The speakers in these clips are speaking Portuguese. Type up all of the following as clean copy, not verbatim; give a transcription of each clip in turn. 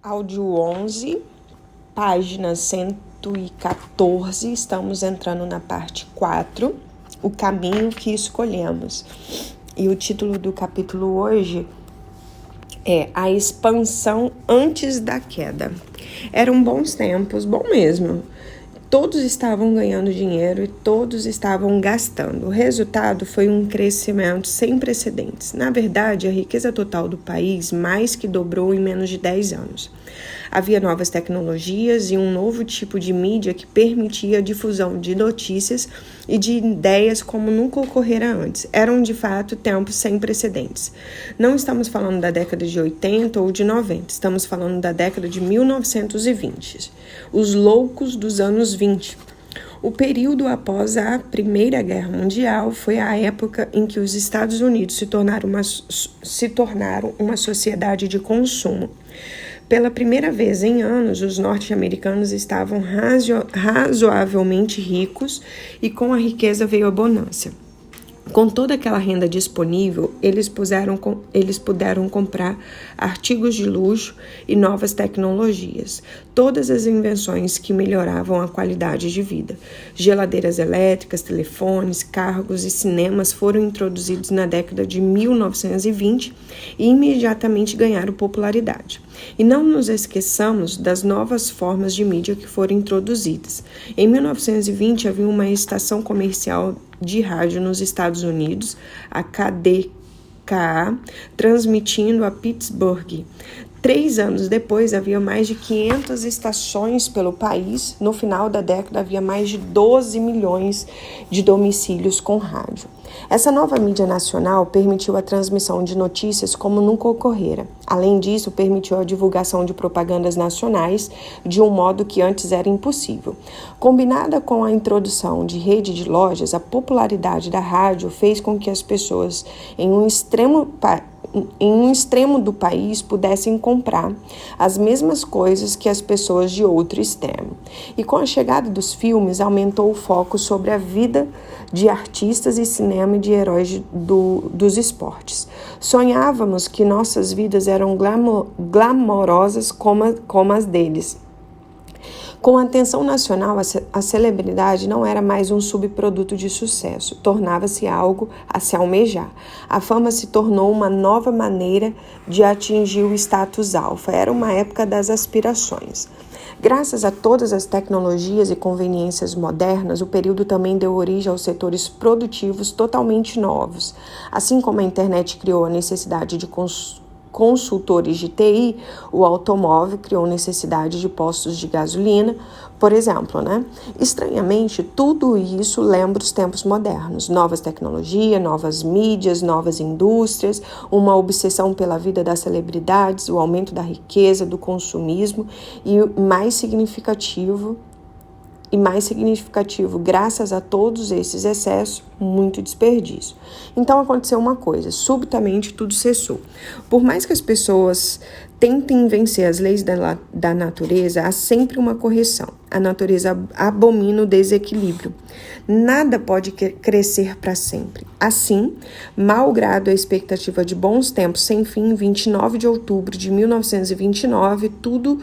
Áudio 11, página 114, estamos entrando na parte 4, o caminho que escolhemos. E o título do capítulo hoje é A Expansão Antes da Queda. Eram bons tempos, bom mesmo. Todos estavam ganhando dinheiro e todos estavam gastando. O resultado foi um crescimento sem precedentes. Na verdade, a riqueza total do país mais que dobrou em menos de 10 anos. Havia novas tecnologias e um novo tipo de mídia que permitia a difusão de notícias e de ideias como nunca ocorrera antes. Eram, de fato, tempos sem precedentes. Não estamos falando da década de 80 ou de 90, estamos falando da década de 1920. Os loucos dos anos 20. O período após a Primeira Guerra Mundial foi a época em que os Estados Unidos se tornaram uma sociedade de consumo. Pela primeira vez em anos, os norte-americanos estavam razoavelmente ricos e com a riqueza veio a bonança. Com toda aquela renda disponível, eles puderam comprar artigos de luxo e novas tecnologias, todas as invenções que melhoravam a qualidade de vida. Geladeiras elétricas, telefones, carros e cinemas foram introduzidos na década de 1920 e imediatamente ganharam popularidade. E não nos esqueçamos das novas formas de mídia que foram introduzidas. Em 1920, havia uma estação comercial de rádio nos Estados Unidos, a KDKA, transmitindo a Pittsburgh. 3 anos depois, havia mais de 500 estações pelo país. No final da década, havia mais de 12 milhões de domicílios com rádio. Essa nova mídia nacional permitiu a transmissão de notícias como nunca ocorrera. Além disso, permitiu a divulgação de propagandas nacionais de um modo que antes era impossível. Combinada com a introdução de rede de lojas, a popularidade da rádio fez com que as pessoas em um extremo do país pudessem comprar as mesmas coisas que as pessoas de outro extremo. E com a chegada dos filmes, aumentou o foco sobre a vida de artistas e cinema e de heróis dos esportes. Sonhávamos que nossas vidas eram glamorosas como as deles. Com a atenção nacional, a celebridade não era mais um subproduto de sucesso, tornava-se algo a se almejar. A fama se tornou uma nova maneira de atingir o status alfa, era uma época das aspirações. Graças a todas as tecnologias e conveniências modernas, o período também deu origem aos setores produtivos totalmente novos. Assim como a internet criou a necessidade de consultores de TI, o automóvel criou necessidade de postos de gasolina, por exemplo, Estranhamente, tudo isso lembra os tempos modernos, novas tecnologias, novas mídias, novas indústrias, uma obsessão pela vida das celebridades, o aumento da riqueza, do consumismo e mais significativo, graças a todos esses excessos, muito desperdício. Então aconteceu uma coisa, subitamente tudo cessou. Por mais que as pessoas tentem vencer as leis da natureza, há sempre uma correção. A natureza abomina o desequilíbrio. Nada pode crescer para sempre. Assim, malgrado a expectativa de bons tempos sem fim, em 29 de outubro de 1929, tudo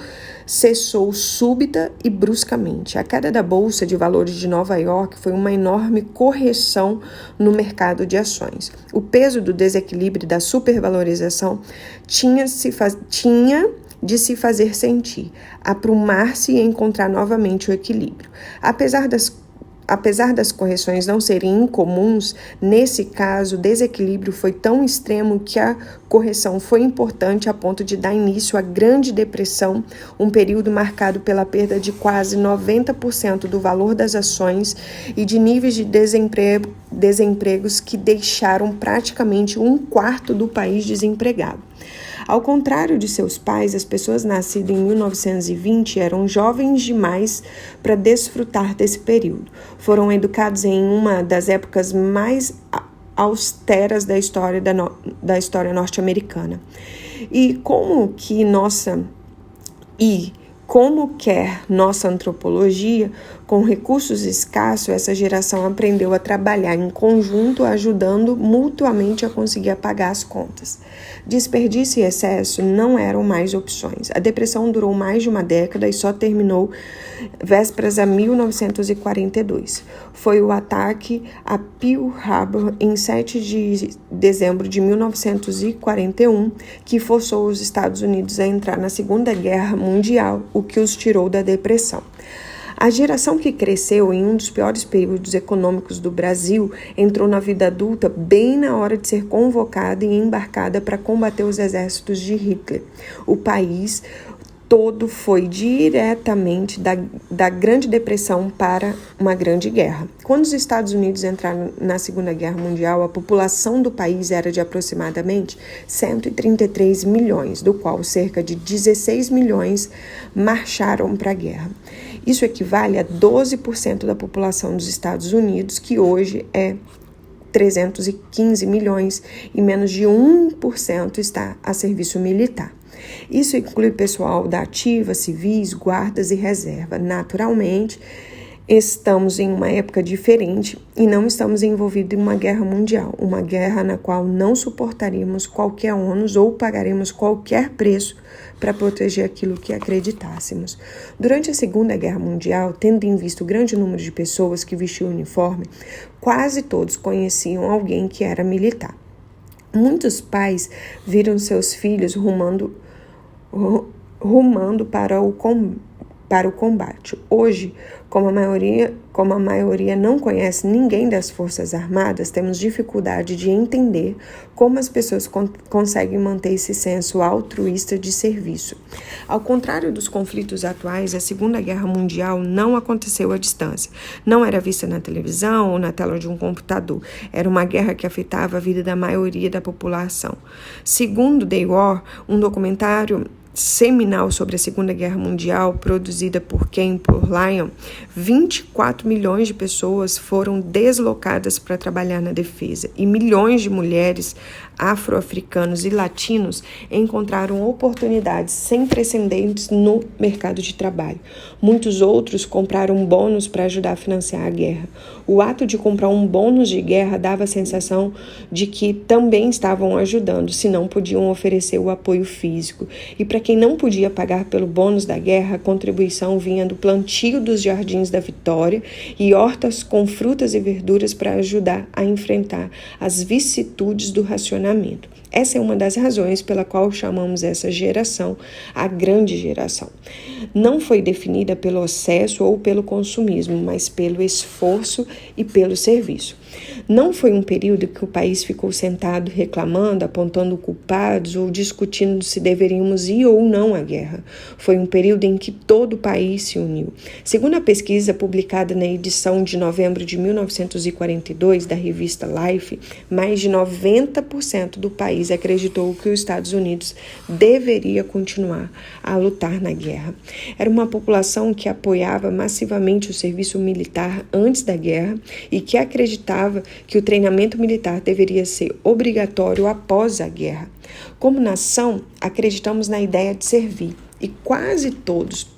cessou súbita e bruscamente. A queda da Bolsa de Valores de Nova York foi uma enorme correção no mercado de ações. O peso do desequilíbrio e da supervalorização tinha de se fazer sentir, aprumar-se e encontrar novamente o equilíbrio. Apesar das correções não serem incomuns, nesse caso, o desequilíbrio foi tão extremo que a correção foi importante a ponto de dar início à Grande Depressão, um período marcado pela perda de quase 90% do valor das ações e de níveis de desempregos que deixaram praticamente 1/4 do país desempregado. Ao contrário de seus pais, as pessoas nascidas em 1920 eram jovens demais para desfrutar desse período. Foram educados em uma das épocas mais austeras da história Como quer nossa antropologia, com recursos escassos, essa geração aprendeu a trabalhar em conjunto, ajudando mutuamente a conseguir pagar as contas. Desperdício e excesso não eram mais opções. A depressão durou mais de uma década e só terminou vésperas a 1942. Foi o ataque a Pearl Harbor em 7 de dezembro de 1941 que forçou os Estados Unidos a entrar na Segunda Guerra Mundial, o que os tirou da depressão. A geração que cresceu em um dos piores períodos econômicos do Brasil entrou na vida adulta bem na hora de ser convocada e embarcada para combater os exércitos de Hitler. O país todo foi diretamente da Grande Depressão para uma grande guerra. Quando os Estados Unidos entraram na Segunda Guerra Mundial, a população do país era de aproximadamente 133 milhões, do qual cerca de 16 milhões marcharam para a guerra. Isso equivale a 12% da população dos Estados Unidos, que hoje é 315 milhões, e menos de 1% está a serviço militar. Isso inclui pessoal da ativa, civis, guardas e reserva. Naturalmente, estamos em uma época diferente e não estamos envolvidos em uma guerra mundial, uma guerra na qual não suportaríamos qualquer ônus ou pagaremos qualquer preço para proteger aquilo que acreditássemos. Durante a Segunda Guerra Mundial, tendo em vista o grande número de pessoas que vestiam o uniforme, quase todos conheciam alguém que era militar. Muitos pais viram seus filhos rumando para o combate. Hoje, como a maioria não conhece ninguém das Forças Armadas, temos dificuldade de entender como as pessoas conseguem manter esse senso altruísta de serviço. Ao contrário dos conflitos atuais, a Segunda Guerra Mundial não aconteceu à distância. Não era vista na televisão ou na tela de um computador. Era uma guerra que afetava a vida da maioria da população. Segundo The War, um documentário seminal sobre a Segunda Guerra Mundial, produzida por Ken Lyon, 24 milhões de pessoas foram deslocadas para trabalhar na defesa e milhões de mulheres afro-africanos e latinos encontraram oportunidades sem precedentes no mercado de trabalho. Muitos outros compraram bônus para ajudar a financiar a guerra. O ato de comprar um bônus de guerra dava a sensação de que também estavam ajudando, se não podiam oferecer o apoio físico. E para quem não podia pagar pelo bônus da guerra, a contribuição vinha do plantio dos jardins da vitória e hortas com frutas e verduras para ajudar a enfrentar as vicissitudes do racionamento. Essa é uma das razões pela qual chamamos essa geração a grande geração. Não foi definida pelo excesso ou pelo consumismo, mas pelo esforço e pelo serviço. Não foi um período que o país ficou sentado reclamando, apontando culpados ou discutindo se deveríamos ir ou não à guerra. Foi um período em que todo o país se uniu. Segundo a pesquisa publicada na edição de novembro de 1942 da revista Life, mais de 90% do país acreditou que os Estados Unidos deveria continuar a lutar na guerra. Era uma população que apoiava massivamente o serviço militar antes da guerra e que acreditava que o treinamento militar deveria ser obrigatório após a guerra. Como nação, acreditamos na ideia de servir e quase todos,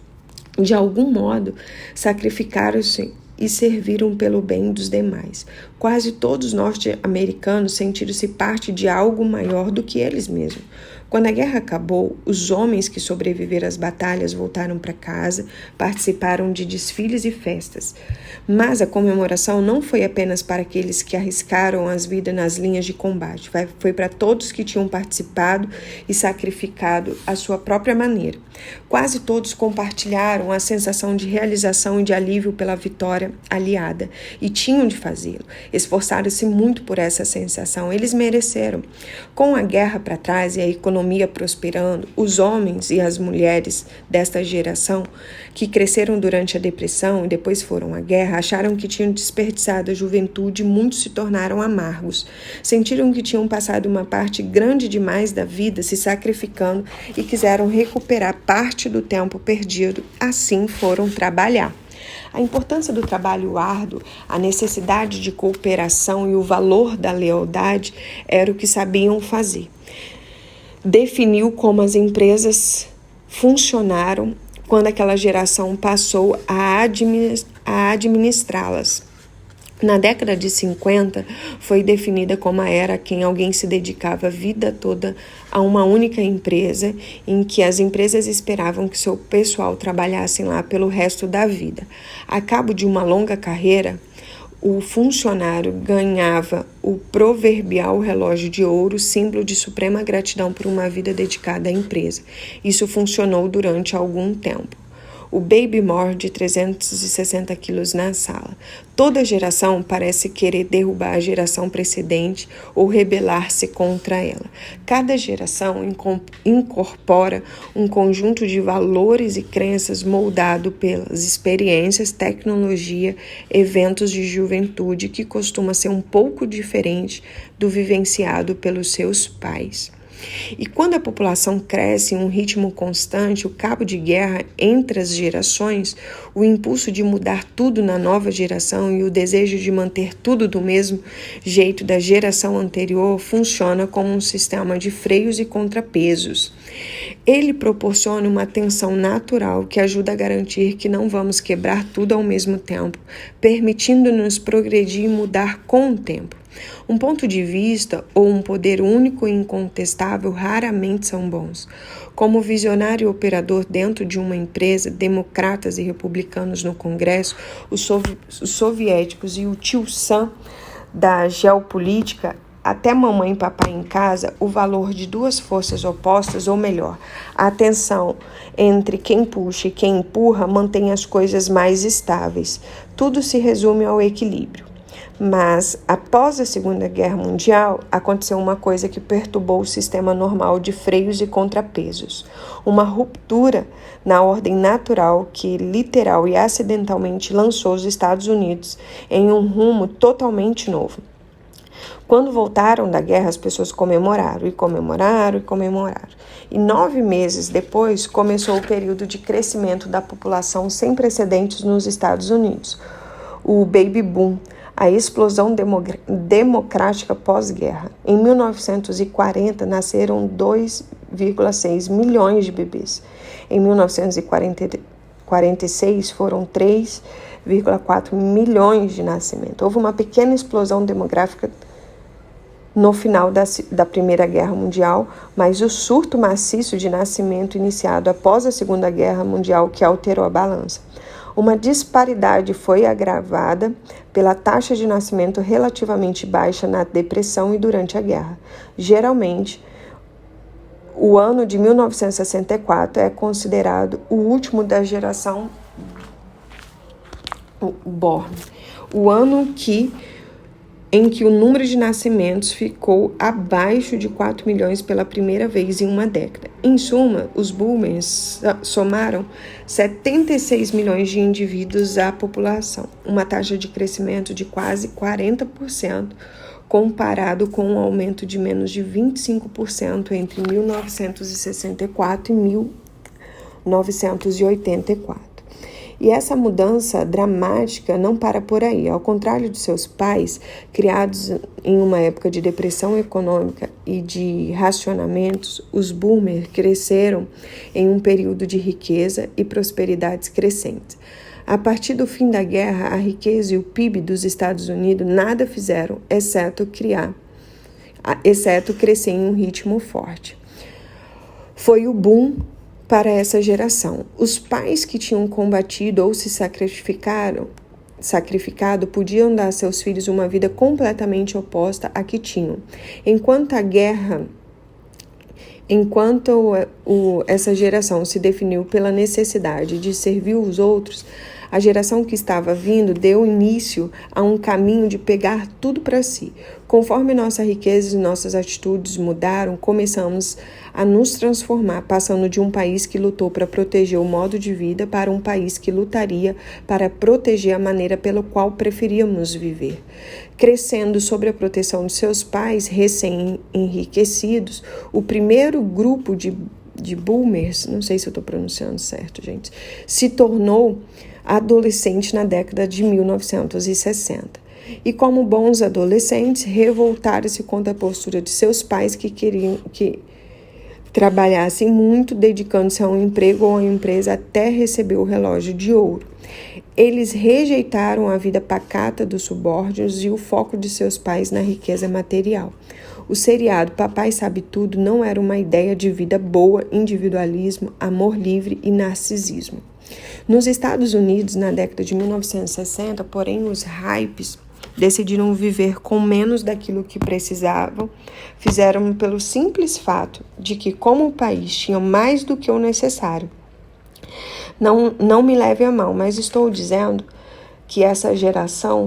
de algum modo, sacrificaram-se e serviram pelo bem dos demais. Quase todos os norte-americanos sentiram-se parte de algo maior do que eles mesmos. Quando a guerra acabou, os homens que sobreviveram às batalhas voltaram para casa, participaram de desfiles e festas. Mas a comemoração não foi apenas para aqueles que arriscaram as vidas nas linhas de combate, foi para todos que tinham participado e sacrificado à sua própria maneira. Quase todos compartilharam a sensação de realização e de alívio pela vitória aliada, e tinham de fazê-lo. Esforçaram-se muito por essa sensação, eles mereceram. Com a guerra para trás e a economia prosperando, os homens e as mulheres desta geração, que cresceram durante a depressão e depois foram à guerra, acharam que tinham desperdiçado a juventude e muitos se tornaram amargos. Sentiram que tinham passado uma parte grande demais da vida se sacrificando e quiseram recuperar parte do tempo perdido, assim foram trabalhar. A importância do trabalho árduo, a necessidade de cooperação e o valor da lealdade era o que sabiam fazer. Definiu como as empresas funcionaram quando aquela geração passou a administrá-las. Na década de 50, foi definida como a era em que alguém se dedicava a vida toda a uma única empresa, em que as empresas esperavam que seu pessoal trabalhasse lá pelo resto da vida. A cabo de uma longa carreira, o funcionário ganhava o proverbial relógio de ouro, símbolo de suprema gratidão por uma vida dedicada à empresa. Isso funcionou durante algum tempo. O baby morre de 360 quilos na sala. Toda geração parece querer derrubar a geração precedente ou rebelar-se contra ela. Cada geração incorpora um conjunto de valores e crenças moldado pelas experiências, tecnologia, eventos de juventude que costuma ser um pouco diferente do vivenciado pelos seus pais. E quando a população cresce em um ritmo constante, o cabo de guerra entre as gerações, o impulso de mudar tudo na nova geração e o desejo de manter tudo do mesmo jeito da geração anterior funciona como um sistema de freios e contrapesos. Ele proporciona uma tensão natural que ajuda a garantir que não vamos quebrar tudo ao mesmo tempo, permitindo-nos progredir e mudar com o tempo. Um ponto de vista ou um poder único e incontestável raramente são bons. Como visionário e operador dentro de uma empresa, democratas e republicanos no Congresso, os soviéticos e o tio Sam da geopolítica, até mamãe e papai em casa, o valor de duas forças opostas, ou melhor, a tensão entre quem puxa e quem empurra, mantém as coisas mais estáveis. Tudo se resume ao equilíbrio. Mas, após a Segunda Guerra Mundial, aconteceu uma coisa que perturbou o sistema normal de freios e contrapesos. Uma ruptura na ordem natural que, literal e acidentalmente, lançou os Estados Unidos em um rumo totalmente novo. Quando voltaram da guerra, as pessoas comemoraram. E 9 meses depois, começou o período de crescimento da população sem precedentes nos Estados Unidos. O Baby Boom, a explosão democrática pós-guerra. Em 1940, nasceram 2,6 milhões de bebês. Em 1946, foram 3,4 milhões de nascimentos. Houve uma pequena explosão demográfica no final da Primeira Guerra Mundial, mas o surto maciço de nascimento iniciado após a Segunda Guerra Mundial que alterou a balança. Uma disparidade foi agravada pela taxa de nascimento relativamente baixa na Depressão e durante a guerra. Geralmente, o ano de 1964 é considerado o último da geração Born, o ano em que o número de nascimentos ficou abaixo de 4 milhões pela primeira vez em uma década. Em suma, os boomers somaram 76 milhões de indivíduos à população, uma taxa de crescimento de quase 40%, comparado com um aumento de menos de 25% entre 1964 e 1984. E essa mudança dramática não para por aí. Ao contrário de seus pais, criados em uma época de depressão econômica e de racionamentos, os boomers cresceram em um período de riqueza e prosperidades crescentes. A partir do fim da guerra, a riqueza e o PIB dos Estados Unidos nada fizeram, exceto crescer em um ritmo forte. Foi o boom para essa geração. Os pais que tinham combatido ou se sacrificado podiam dar a seus filhos uma vida completamente oposta à que tinham. Enquanto essa geração se definiu pela necessidade de servir os outros, a geração que estava vindo deu início a um caminho de pegar tudo para si. Conforme nossa riqueza e nossas atitudes mudaram, começamos a nos transformar, passando de um país que lutou para proteger o modo de vida para um país que lutaria para proteger a maneira pela qual preferíamos viver. Crescendo sob a proteção de seus pais recém-enriquecidos, o primeiro grupo de boomers, não sei se eu estou pronunciando certo, gente, se tornou adolescente na década de 1960. E como bons adolescentes, revoltaram-se contra a postura de seus pais que trabalhassem muito, dedicando-se a um emprego ou a uma empresa até receber o relógio de ouro. Eles rejeitaram a vida pacata dos subordinados e o foco de seus pais na riqueza material. O seriado Papai Sabe Tudo não era uma ideia de vida boa, individualismo, amor livre e narcisismo. Nos Estados Unidos, na década de 1960, porém, os hypes decidiram viver com menos daquilo que precisavam, fizeram pelo simples fato de que, como o país tinha mais do que o necessário. Não me leve a mal, mas estou dizendo que essa geração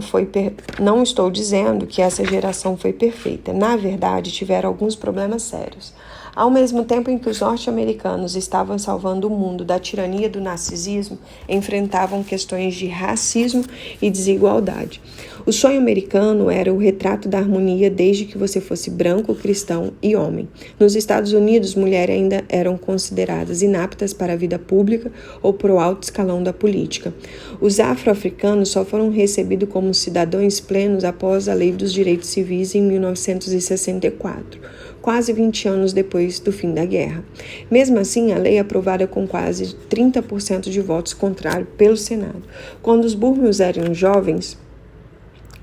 não estou dizendo que essa geração foi perfeita. Na verdade, tiveram alguns problemas sérios. Ao mesmo tempo em que os norte-americanos estavam salvando o mundo da tirania do narcisismo, enfrentavam questões de racismo e desigualdade. O sonho americano era o retrato da harmonia desde que você fosse branco, cristão e homem. Nos Estados Unidos, mulheres ainda eram consideradas inaptas para a vida pública ou para o alto escalão da política. Os afro-africanos só foram recebidos como cidadãos plenos após a Lei dos Direitos Civis em 1964. Quase 20 anos depois do fim da guerra. Mesmo assim, a lei é aprovada com quase 30% de votos contrários pelo Senado. Quando os burmos eram jovens,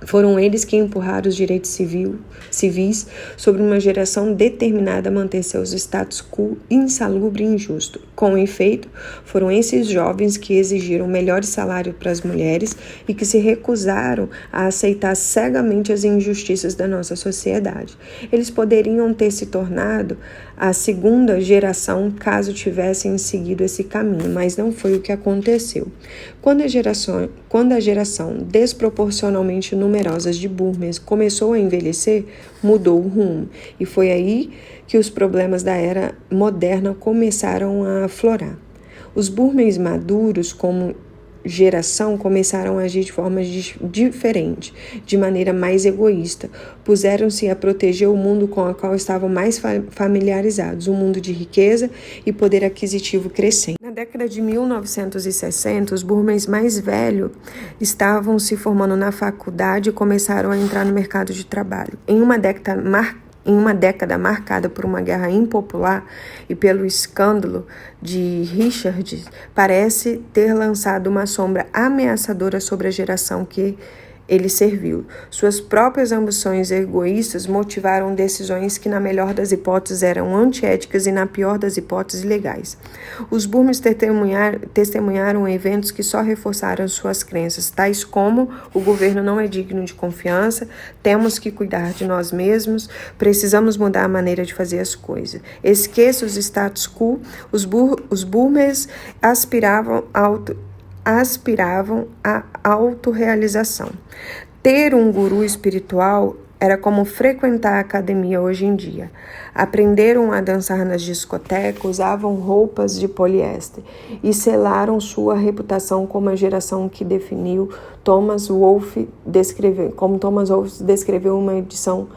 foram eles que empurraram os direitos civis sobre uma geração determinada a manter seus status quo insalubre e injusto. Com efeito, foram esses jovens que exigiram melhores salários para as mulheres e que se recusaram a aceitar cegamente as injustiças da nossa sociedade. Eles poderiam ter se tornado a segunda geração caso tivessem seguido esse caminho, mas não foi o que aconteceu. Quando a geração desproporcionalmente numerosa de burmês começou a envelhecer, mudou o rumo. E foi aí que os problemas da era moderna começaram a aflorar. Os burmês maduros, como geração, começaram a agir de forma diferente, de maneira mais egoísta. Puseram-se a proteger o mundo com o qual estavam mais familiarizados, um mundo de riqueza e poder aquisitivo crescente. Na década de 1960, os burmês mais velhos estavam se formando na faculdade e começaram a entrar no mercado de trabalho. Em uma década marcada por uma guerra impopular e pelo escândalo de Richards, parece ter lançado uma sombra ameaçadora sobre a geração que ele serviu. Suas próprias ambições egoístas motivaram decisões que, na melhor das hipóteses, eram antiéticas e, na pior das hipóteses, ilegais. Os burmês testemunharam eventos que só reforçaram suas crenças, tais como: o governo não é digno de confiança, temos que cuidar de nós mesmos, precisamos mudar a maneira de fazer as coisas. Esqueça os status quo. Os burmês aspiravam à autorrealização. Ter um guru espiritual era como frequentar a academia hoje em dia. Aprenderam a dançar nas discotecas, usavam roupas de poliéster e selaram sua reputação como a geração que definiu Thomas Wolfe descreveu uma edição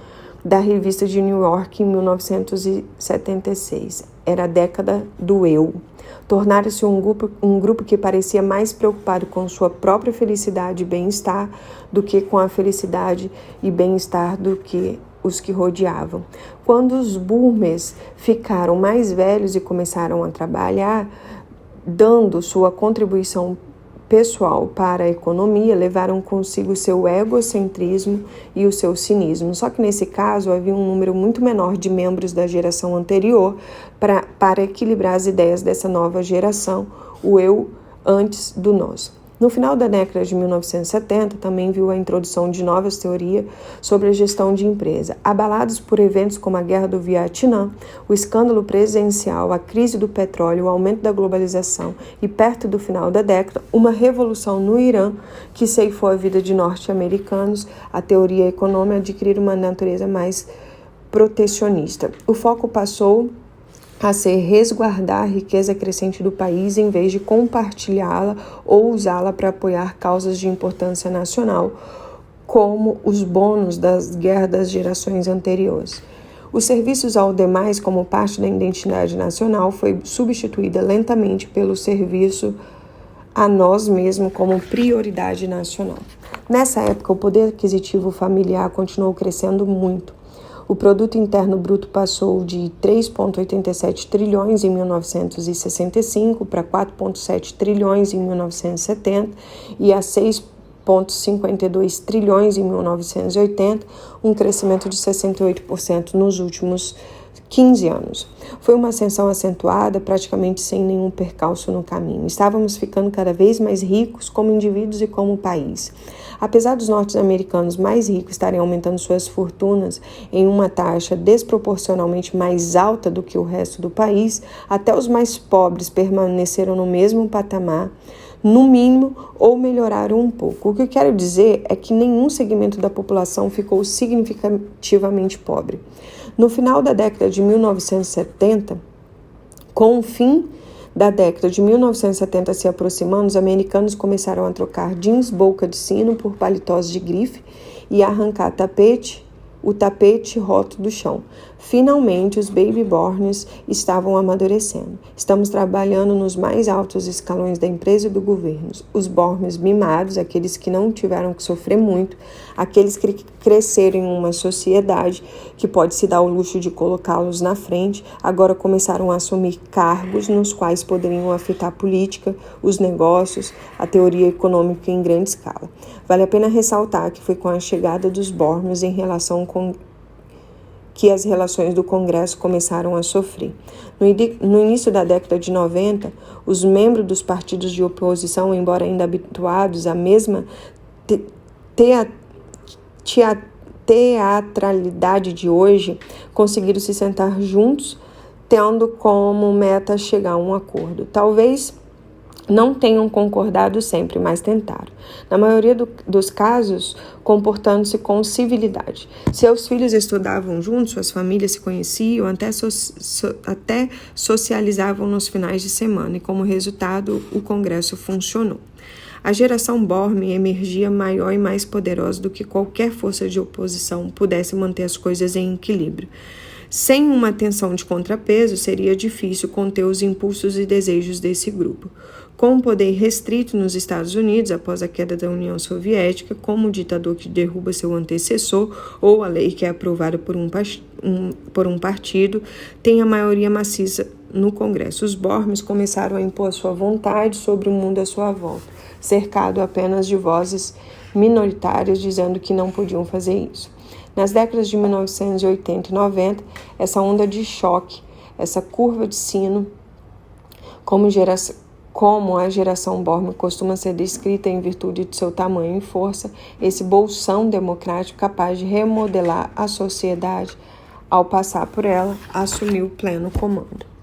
da revista de New York em 1976. Era a década do eu. Tornaram-se um grupo que parecia mais preocupado com sua própria felicidade e bem-estar do que com a felicidade e bem-estar do que os que rodeavam. Quando os burmês ficaram mais velhos e começaram a trabalhar, dando sua contribuição pessoal para a economia, levaram consigo seu egocentrismo e o seu cinismo. Só que nesse caso havia um número muito menor de membros da geração anterior para equilibrar as ideias dessa nova geração, o eu antes do nós. No final da década de 1970, também viu a introdução de novas teorias sobre a gestão de empresa. Abalados por eventos como a Guerra do Vietnã, o escândalo presidencial, a crise do petróleo, o aumento da globalização e, perto do final da década, uma revolução no Irã que ceifou a vida de norte-americanos, a teoria econômica adquiriu uma natureza mais protecionista. O foco passou a ser resguardar a riqueza crescente do país em vez de compartilhá-la ou usá-la para apoiar causas de importância nacional, como os bônus das guerras das gerações anteriores. Os serviços aos demais, como parte da identidade nacional, foi substituída lentamente pelo serviço a nós mesmos como prioridade nacional. Nessa época, o poder aquisitivo familiar continuou crescendo muito. O produto interno bruto passou de 3,87 trilhões em 1965 para 4,7 trilhões em 1970 e a 6,52 trilhões em 1980, um crescimento de 68% nos últimos 15 anos. Foi uma ascensão acentuada, praticamente sem nenhum percalço no caminho. Estávamos ficando cada vez mais ricos como indivíduos e como país. Apesar dos norte-americanos mais ricos estarem aumentando suas fortunas em uma taxa desproporcionalmente mais alta do que o resto do país, até os mais pobres permaneceram no mesmo patamar, no mínimo, ou melhoraram um pouco. O que eu quero dizer é que nenhum segmento da população ficou significativamente pobre. No final da década de 1970, com o fim da década de 1970 se aproximando, os americanos começaram a trocar jeans boca de sino por paletós de grife e a arrancar o tapete roto do chão. Finalmente, os baby borns estavam amadurecendo. Estamos trabalhando nos mais altos escalões da empresa e do governo. Os borns mimados, aqueles que não tiveram que sofrer muito, aqueles que cresceram em uma sociedade que pode se dar o luxo de colocá-los na frente, agora começaram a assumir cargos nos quais poderiam afetar a política, os negócios, a teoria econômica em grande escala. Vale a pena ressaltar que foi com a chegada dos borns em relação com que as relações do Congresso começaram a sofrer. No início da década de 90, os membros dos partidos de oposição, embora ainda habituados à mesma teatralidade de hoje, conseguiram se sentar juntos, tendo como meta chegar a um acordo. Talvez não tenham concordado sempre, mas tentaram. Na maioria dos casos, comportando-se com civilidade. Seus filhos estudavam juntos, suas famílias se conheciam, até socializavam nos finais de semana, e como resultado, o Congresso funcionou. A geração Borm emergia maior e mais poderosa do que qualquer força de oposição pudesse manter as coisas em equilíbrio. Sem uma tensão de contrapeso, seria difícil conter os impulsos e desejos desse grupo. Com o poder restrito nos Estados Unidos após a queda da União Soviética, como o ditador que derruba seu antecessor ou a lei que é aprovada por um partido, tem a maioria maciça no Congresso. Os Borms começaram a impor sua vontade sobre o mundo à sua volta, cercado apenas de vozes minoritárias dizendo que não podiam fazer isso. Nas décadas de 1980 e 90, essa onda de choque, essa curva de sino, como a geração Borm costuma ser descrita em virtude de seu tamanho e força, esse bolsão democrático capaz de remodelar a sociedade, ao passar por ela, assumiu pleno comando.